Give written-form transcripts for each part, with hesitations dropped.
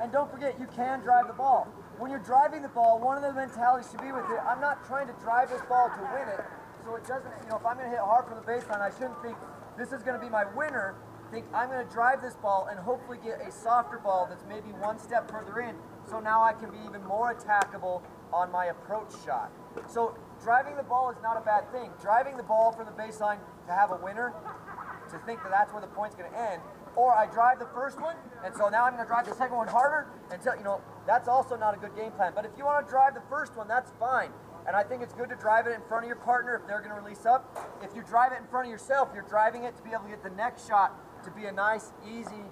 And don't forget, you can drive the ball. When you're driving the ball, one of the mentalities should be with it, I'm not trying to drive this ball to win it, so it doesn't, you know, if I'm going to hit hard from the baseline, I shouldn't think this is going to be my winner. Think I'm going to drive this ball and hopefully get a softer ball that's maybe one step further in, so now I can be even more attackable on my approach shot. So driving the ball is not a bad thing. Driving the ball from the baseline to have a winner, to think that that's where the point's going to end, or I drive the first one, and so now I'm going to drive the second one harder until, you know, that's also not a good game plan. But if you want to drive the first one, that's fine. And I think it's good to drive it in front of your partner if they're going to release up. If you drive it in front of yourself, you're driving it to be able to get the next shot to be a nice, easy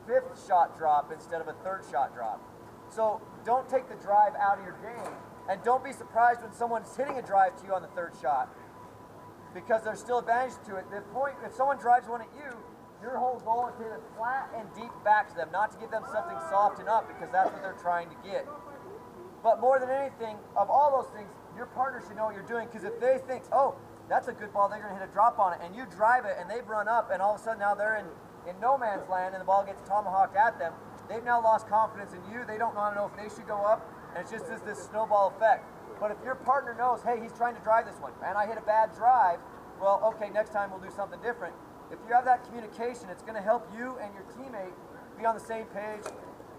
fifth shot drop instead of a third shot drop. So don't take the drive out of your game, and don't be surprised when someone's hitting a drive to you on the third shot, because there's still advantage to it. The point, if someone drives one at you, your whole goal is to hit it flat and deep back to them, not to give them something soft and up, because that's what they're trying to get. But more than anything, of all those things, your partner should know what you're doing, because if they think, oh, that's a good ball, they're going to hit a drop on it, and you drive it, and they've run up, and all of a sudden now they're in no man's land, and the ball gets tomahawked at them, they've now lost confidence in you. They don't want to know if they should go up, and it's just this snowball effect. But if your partner knows, hey, he's trying to drive this one, and I hit a bad drive, well, okay, next time we'll do something different. If you have that communication, it's going to help you and your teammate be on the same page,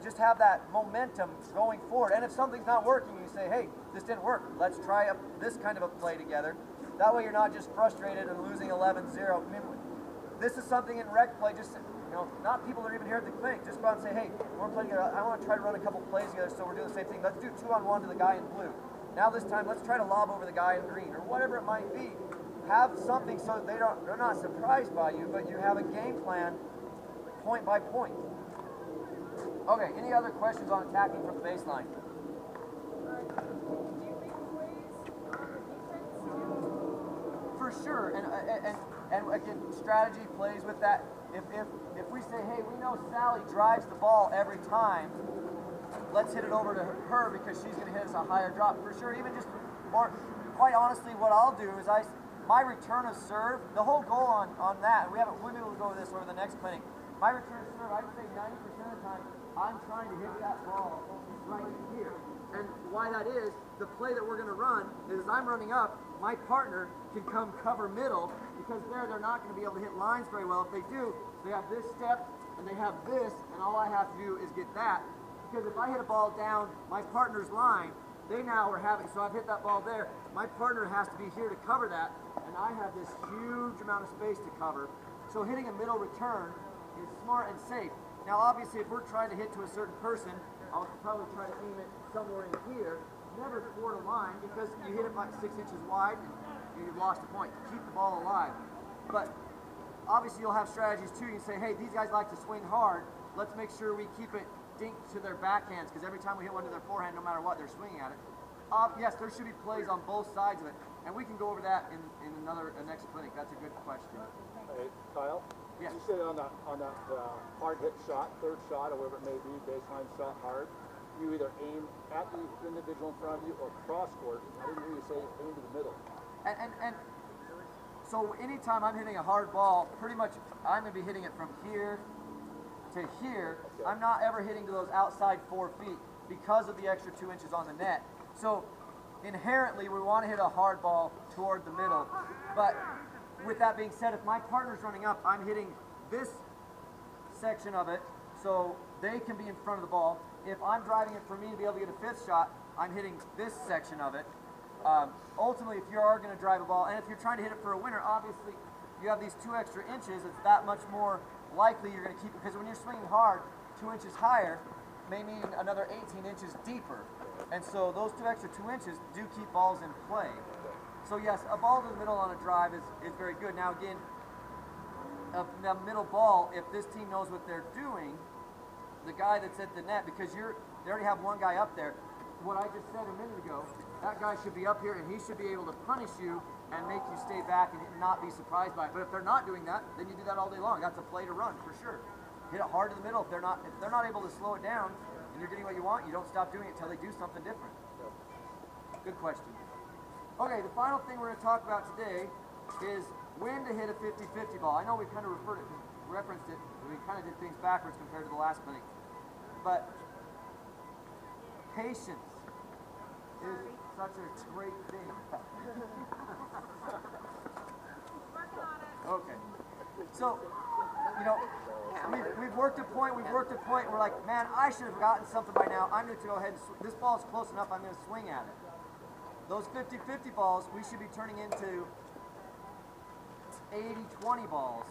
just have that momentum going forward. And if something's not working, you say, hey, this didn't work. Let's try this kind of a play together. That way you're not just frustrated and losing 11-0. I mean, this is something in rec play, just, you know, not people that are even here at the clinic. Just go out and say, hey, we're playing together. I want to try to run a couple plays together, so we're doing the same thing. Let's do 2-on-1 to the guy in blue. Now this time, let's try to lob over the guy in green, or whatever it might be. Have something so that they're not surprised by you, but you have a game plan point by point. Okay, any other questions on attacking from the baseline? For sure, and again, strategy plays with that. If we say, hey, we know Sally drives the ball every time, let's hit it over to her because she's going to hit us a higher drop. For sure, even just, or quite honestly, what I'll do is my return of serve, the whole goal on that, we'll be able to go over this over the next clinic. My return of serve, I would say 90% of the time, I'm trying to hit that ball right here. And why that is, the play that we're going to run is as I'm running up, my partner can come cover middle, because they're not going to be able to hit lines very well. If they do, they have this step and they have this, and all I have to do is get that. Because if I hit a ball down my partner's line, they now are having, so I've hit that ball there, my partner has to be here to cover that, and I have this huge amount of space to cover. So hitting a middle return is smart and safe. Now obviously if we're trying to hit to a certain person, I'll probably try to aim it somewhere in here, never toward a line, because you hit it like 6 inches wide, and you've lost a point. Keep the ball alive. But obviously you'll have strategies too. You say, hey, these guys like to swing hard, let's make sure we keep it dink to their backhands, because every time we hit one to their forehand, no matter what, they're swinging at it. Yes, there should be plays on both sides of it, and we can go over that in a next clinic. That's a good question. Hey, Kyle? Yes. You said on that hard hit shot, third shot, or whatever it may be, baseline shot hard, you either aim at the individual in front of you or cross court. I didn't hear you say aim to the middle. And so anytime I'm hitting a hard ball, pretty much I'm going to be hitting it from here to here. Okay. I'm not ever hitting to those outside 4 feet because of the extra 2 inches on the net. So inherently we want to hit a hard ball toward the middle. But with that being said, if my partner's running up, I'm hitting this section of it so they can be in front of the ball. If I'm driving it for me to be able to get a fifth shot, I'm hitting this section of it. Ultimately, if you are going to drive a ball, and if you're trying to hit it for a winner, obviously you have these 2 extra inches, it's that much more likely you're going to keep it, because when you're swinging hard, 2 inches higher may mean another 18 inches deeper. And so those 2 extra 2 inches do keep balls in play. So yes, a ball to the middle on a drive is very good. Now again, a middle ball, if this team knows what they're doing, the guy that's at the net, because they already have one guy up there, what I just said a minute ago, that guy should be up here and he should be able to punish you and make you stay back and not be surprised by it. But if they're not doing that, then you do that all day long. That's a play to run for sure. Hit it hard to the middle. If they're not able to slow it down and you're getting what you want, you don't stop doing it until they do something different. Good question. Okay, the final thing we're going to talk about today is when to hit a 50-50 ball. I know we kind of referenced it, we kind of did things backwards compared to the last clinic. But patience is such a great thing. Okay. So, you know, we've worked a point, and we're like, man, I should have gotten something by now. I'm going to go ahead and this ball's close enough, I'm going to swing at it. Those 50-50 balls, we should be turning into 80-20 balls.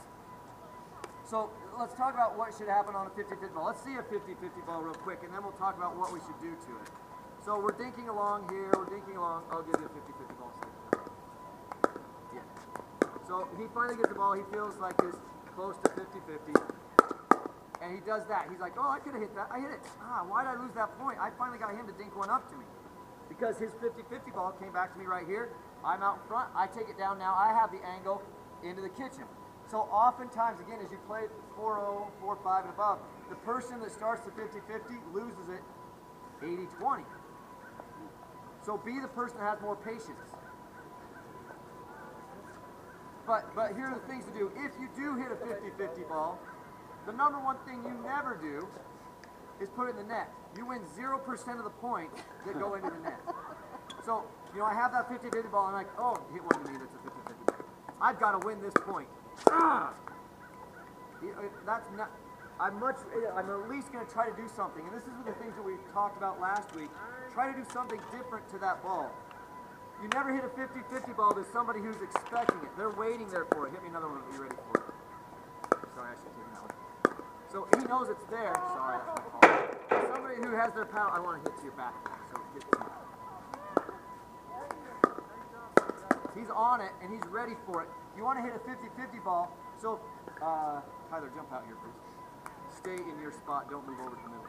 So let's talk about what should happen on a 50-50 ball. Let's see a 50-50 ball real quick, and then we'll talk about what we should do to it. So we're dinking along here, I'll give you a 50-50 ball. Yeah. So he finally gets the ball, he feels like it's close to 50-50. And he does that. He's like, oh, I could have hit that. I hit it. Why did I lose that point? I finally got him to dink one up to me. Because his 50-50 ball came back to me right here. I'm out front. I take it down now. I have the angle into the kitchen. So oftentimes, again, as you play 4-0, 4-5 and above, the person that starts the 50-50 loses it 80-20. So be the person that has more patience. But here are the things to do. If you do hit a 50-50 ball, the number one thing you never do is put it in the net. You win 0% of the points that go into the net. So, you know, I have that 50-50 ball, and I'm like, oh, hit one to me that's a 50-50 ball. I've got to win this point. That's not, I'm at least going to try to do something. And this is one of the things that we talked about last week. Try to do something different to that ball. You never hit a 50-50 ball to somebody who's expecting it. They're waiting there for it. Hit me another one if you're ready for it. Sorry, I should take that one. So he knows it's there. Sorry, that's my fault. Somebody who has their power, I want to hit to your back. So hit to me. He's on it and he's ready for it. You want to hit a 50-50 ball. So, Tyler, jump out here, please. Stay in your spot. Don't move over to the middle.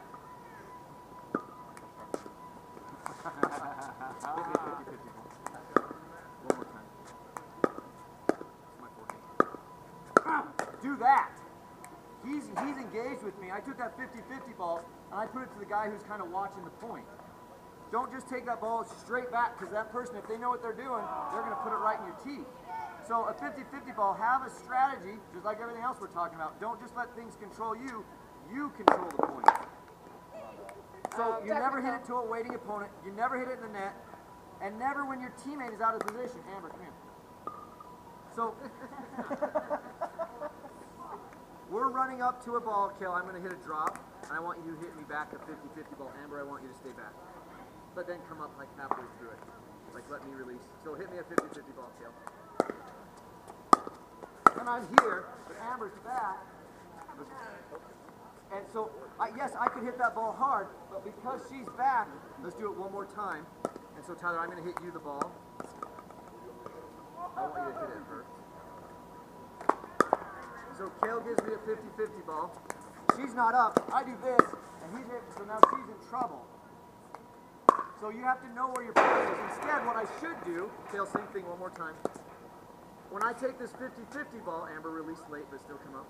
Hit me a 50-50 ball. One more time. It's my forte. Do that. He's engaged with me. I took that 50-50 ball and I put it to the guy who's kind of watching the point. Don't just take that ball straight back, because that person, if they know what they're doing, they're going to put it right in your teeth. So a 50-50 ball, have a strategy, just like everything else we're talking about. Don't just let things control you. You control the point. So you never hit it to a waiting opponent. You never hit it in the net. And never when your teammate is out of position. Amber, come here. So we're running up to a ball, Kel. I'm going to hit a drop, and I want you to hit me back a 50-50 ball. Amber, I want you to stay back. But then come up like halfway through it. Like, let me release. So hit me a 50-50 ball, Kel. And I'm here, but Amber's back. And so, yes, I could hit that ball hard, but because she's back, let's do it one more time. And so, Tyler, I'm going to hit you the ball. I want you to hit it first. So Kale gives me a 50-50 ball. She's not up. I do this, and he's hit, so now she's in trouble. So you have to know where your point is. Instead, what I should do, Kale, same thing one more time. When I take this 50-50 ball, Amber released late, but still come up.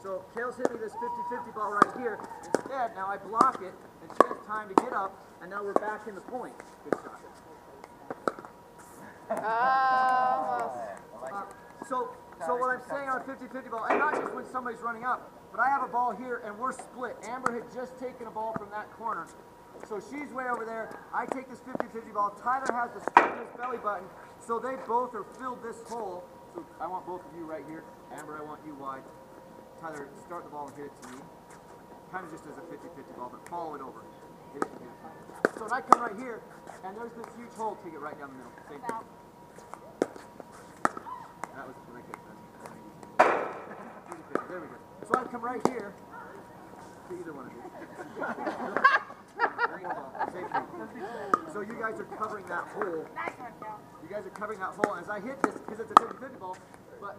So Kale's hit me this 50-50 ball right here. Instead, now I block it, and she has time to get up, and now we're back in the point. Good shot. So what I'm saying on a 50-50 ball, and not just when somebody's running up, but I have a ball here and we're split. Amber had just taken a ball from that corner. So she's way over there. I take this 50-50 ball. Tyler has the stick in his belly button. So they both are filled this hole. So I want both of you right here. Amber, I want you wide. Tyler, start the ball and hit it to me. Kind of just as a 50-50 ball, but follow it over. Hit it, hit it. So when I come right here, and there's this huge hole, take it right down the middle. Same thing. That was when I get that. There we go. So I come right here to either one of you. Same thing. So you guys are covering that hole. You guys are covering that hole. As I hit this, because it's a 50-50 ball, but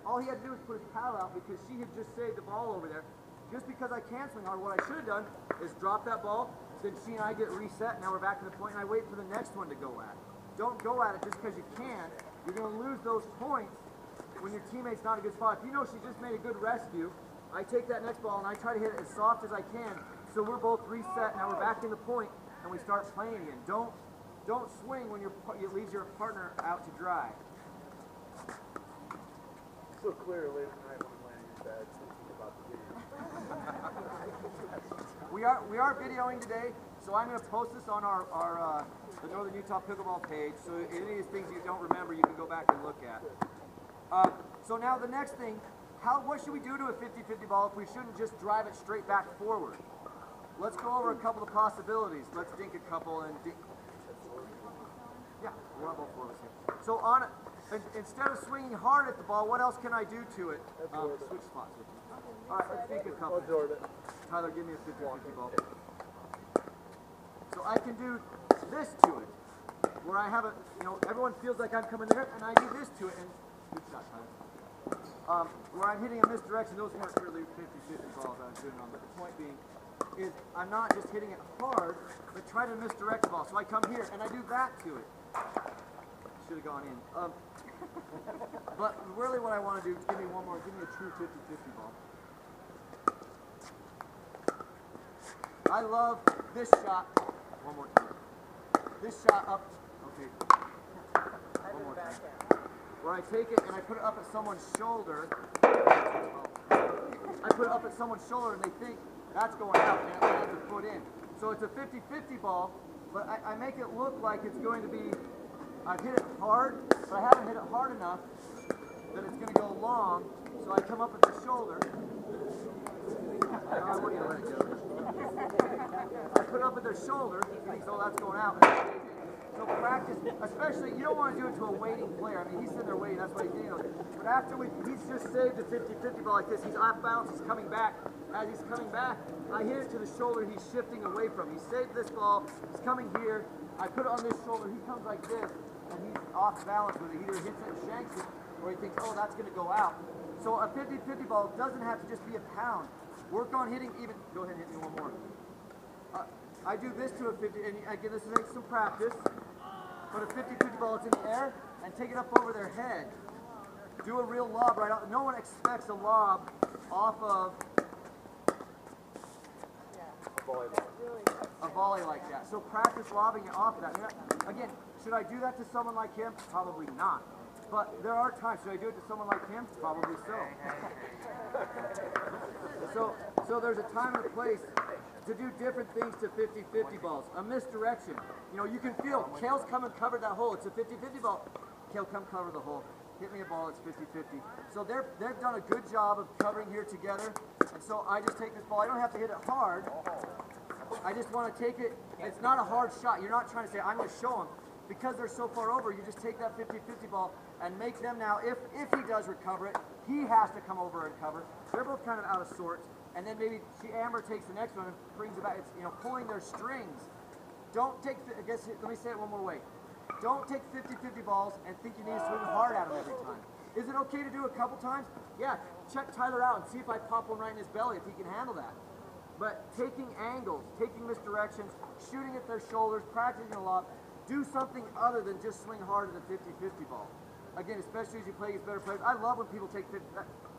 all he had to do was put his paddle out because she had just saved the ball over there. Just because I can swing hard, what I should have done is drop that ball, then she and I get reset, now we're back to the point, and I wait for the next one to go at. Don't go at it just because you can. You're going to lose those points when your teammate's not in a good spot. If you know she just made a good rescue, I take that next ball and I try to hit it as soft as I can, so we're both reset, now we're back in the point, and we start playing again. Don't swing when it leaves your partner out to dry. So clear late at night when I'm laying in bed thinking about the game. We we are videoing today, so I'm going to post this on our the Northern Utah Pickleball page. So any of these things you don't remember, you can go back and look at. So now the next thing, what should we do to a 50-50 ball if we shouldn't just drive it straight back forward? Let's go over a couple of possibilities. Let's dink a couple and dink. Yeah, we'll have all four of us here. So instead of swinging hard at the ball, what else can I do to it? Switch spots with you. All right, let's dink a couple. Tyler, give me a 50-50 ball. So I can do this to it, where I have it, everyone feels like I'm coming there, and I do this to it, and good shot, Tyler. Where I'm hitting a misdirection, those weren't really 50-50 balls I was doing on, but the point being is I'm not just hitting it hard, but try to misdirect the ball. So I come here, and I do that to it. Should have gone in. But really what I want to do is give me a true 50-50 ball. I love this shot. One more time. This shot up. Okay. One more time. Where I take it and I put it up at someone's shoulder. I put it up at someone's shoulder and they think that's going out and it lands a foot in. So it's a 50-50 ball, but I make it look like it's going to be, I've hit it hard, but I haven't hit it hard enough that it's going to go long. So I come up at the shoulder. I want you to let it go. I put it up at their shoulder, thinks, oh, that's going out. So practice, especially, you don't want to do it to a waiting player. I mean, he's sitting there waiting, that's what he's doing. But after he's just saved a 50-50 ball like this, he's off balance, he's coming back. As he's coming back, I hit it to the shoulder he's shifting away from. He saved this ball, he's coming here, I put it on this shoulder, he comes like this, and he's off balance with it. He either hits it and shanks it, or he thinks, oh, that's going to go out. So a 50-50 ball doesn't have to just be a pound. Work on hitting even, go ahead and hit me one more. I do this to a 50, and again, this takes some practice. Put a 50-50 ball in the air and take it up over their head. Do a real lob right off. No one expects a lob off of a volley like that. So practice lobbing it off of that. Again, should I do that to someone like him? Probably not. But there are times, should I do it to someone like him? Probably so. So there's a time and a place to do different things to 50-50 balls. A misdirection. You can feel Kale's come and covered that hole. It's a 50-50 ball. Kale, come cover the hole. Hit me a ball, it's 50-50. So they've done a good job of covering here together. And so I just take this ball. I don't have to hit it hard. I just want to take it. It's not a hard shot. You're not trying to say, I'm going to show them. Because they're so far over, you just take that 50-50 ball and make them now, if he does recover it, he has to come over and cover. They're both kind of out of sorts. And then maybe Amber takes the next one and brings it back. It's, pulling their strings. Don't take, let me say it one more way. Don't take 50-50 balls and think you need to swing hard at them every time. Is it okay to do a couple times? Yeah, check Tyler out and see if I pop one right in his belly, if he can handle that. But taking angles, taking misdirections, shooting at their shoulders, practicing a lot, do something other than just swing hard at a 50-50 ball. Again, especially as you play against better players. I love when people take 50.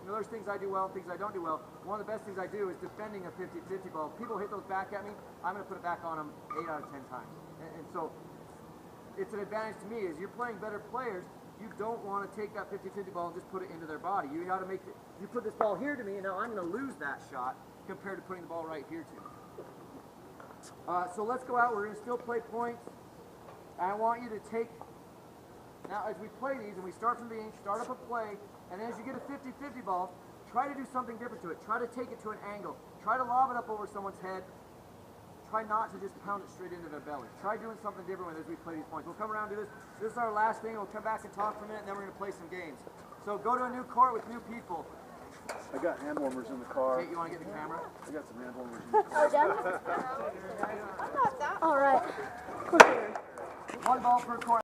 There's things I do well and things I don't do well. One of the best things I do is defending a 50-50 ball. If people hit those back at me, I'm going to put it back on them 8 out of 10 times. And so it's an advantage to me. As you're playing better players, you don't want to take that 50-50 ball and just put it into their body. You got to make it. You put this ball here to me, and now I'm going to lose that shot compared to putting the ball right here to me. So let's go out. We're going to still play points. I want you to take. Now, as we play these, and we start from the beginning, start up a play, and as you get a 50-50 ball, try to do something different to it. Try to take it to an angle. Try to lob it up over someone's head. Try not to just pound it straight into their belly. Try doing something different as we play these points. We'll come around and do this. This is our last thing. We'll come back and talk for a minute, and then we're going to play some games. So go to a new court with new people. I got hand warmers in the car. Kate, you want to get the camera? I got some hand warmers in the car. Oh, done? I'm not that. All right. One ball per court.